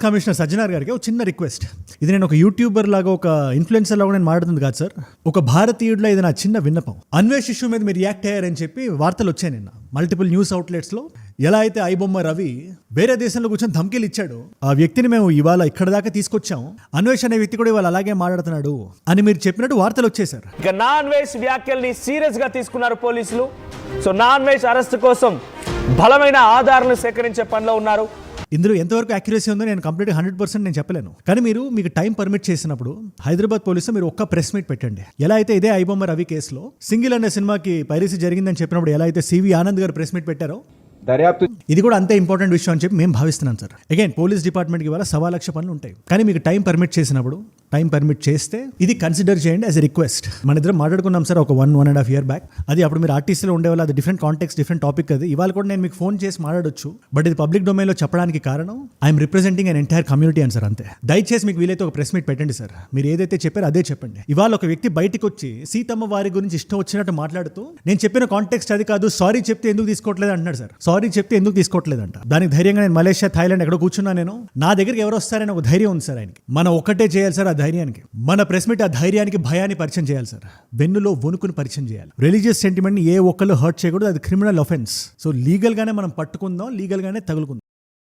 Commissioner Sajjanar గారికి ఒక చిన్న రిక్వెస్ట్. ఇది నేను ఒక యూట్యూబర్ లాగా ఒక ఇన్ఫ్లుయెన్సర్ లాగా నేను మాట్లాడుతుంది కాదు సార్. ఒక భారతీయుడిలో ఇది నా చిన్న విన్నపం. అన్వేష్ ఇష్యూ మీద మీరు రియాక్ట్ అయ్యారని చెప్పి వార్తలు వచ్చాయి నిన్న మల్టిపుల్ న్యూస్ అవుట్లెట్స్లో. ఎలా అయితే ఐబొమ్మ రవి వేరే దేశంలో కూర్చొని ధమ్కీలు ఇచ్చాడు, ఆ వ్యక్తిని మేము ఇవాళ ఇక్కడ దాకా తీసుకొచ్చాం, అన్వేష్ అనే వ్యక్తి కూడా ఇవాళ అలాగే మాట్లాడుతున్నాడు అని మీరు చెప్పినట్టు వార్తలు వచ్చాయి సార్. ఇక నా అన్వేష్ వ్యాఖ్యల్ని సీరియస్ గా తీసుకున్నారు పోలీసులు. సో నా అన్వేష్ అరెస్ట్ కోసం బలమైన ఆధారాలను సేకరించే పనిలో ఉన్నారు. ఇందులో ఎంతవరకు యాక్యురసీ ఉందో నేను కంప్లీట్ 100% నేను చెప్పలేను. కానీ మీకు టైం పర్మిట్ చేసినప్పుడు హైదరాబాద్ పోలీసులో మీరు ఒక్క ప్రెస్ మీట్ పెట్టండి. ఎలా అయితే ఇదే ఐబొమ్మ రవి కేసులో సింగిల్ అనే సినిమాకి పైరసీ జరిగిందని చెప్పినప్పుడు ఎలా అయితే సివి ఆనంద్ గారు ప్రెస్ మీట్ పెట్టారో, ఇది కూడా అంతే ఇంపార్టెంట్ విషయం అని చెప్పి మేము భావిస్తున్నాం సార్. అగైన్ పోలీస్ డిపార్ట్మెంట్కి ఇవాళ 1,00,000 పనులు ఉంటాయి. కానీ మీకు టైం పర్మిట్ చేసినప్పుడు టైం పర్మిట్ చేస్తే ఇది కన్సిడర్ చేయండి యాజ్ ఎ రిక్వెస్ట్. మన ఇద్దరం మాట్లాడుకున్నాం సార్ ఒక 1.5 year బ్యాక్. అది అప్పుడు మీరు ఆర్టీసీలో ఉండేవాళ్ళు, అది డిఫరెంట్ కాంటెక్స్ట్, డిఫరెంట్ టాపిక్. అది ఇవాళ కూడా నేను మీకు ఫోన్ చేసి మాట్లాడొచ్చు, బట్ ఇది పబ్లిక్ డొమైన్లో చెప్పడానికి కారణం I'm representing an entire community అని సార్. అంతే. దయచేసి మీకు వీలైతే ఒక ప్రెస్ మీట్ పెట్టండి సార్. మీరు ఏదైతే చెప్పారో అదే చెప్పండి. ఇవాళ ఒక వ్యక్తి బయటకు వచ్చి సీతమ్మ వారి గురించి ఇష్టం వచ్చినట్టు మాట్లాడుతూ నేను చెప్పిన కాంటెక్స్ట్ అది కాదు, సారీ చెప్తే ఎందుకు తీసుకోవట్లేదు అంటున్నాడు సార్. సారీ చెప్తే ఎందుకు తీసుకోవట్లేదంట. దానికి ధైర్యంగా నేను మలేషియా, థాయిలాండ్ ఎక్కడో కూర్చున్నా, నేను నా దగ్గరికి ఎవరు వస్తారని ఒక ధైర్యం ఉంది సార్ ఆయనకి. మనం ఒక్కటే చేయాలి సార్, ఆ ధైర్యానికి మన ప్రెస్ మీట్ ఆ ధైర్యానికి భయాన్ని పరిచయం చేయాలి సార్. వెన్నులో వణుకుని పరిచయం చేయాలి. రిలీజియస్ సెంటిమెంట్ ని ఏ ఒక్కళ్ళు హర్ట్ చేయకూడదు, అది క్రిమినల్ అఫెన్స్. సో లీగల్ గానే మనం పట్టుకుందాం, లీగల్ గానే తగులుకుందాం.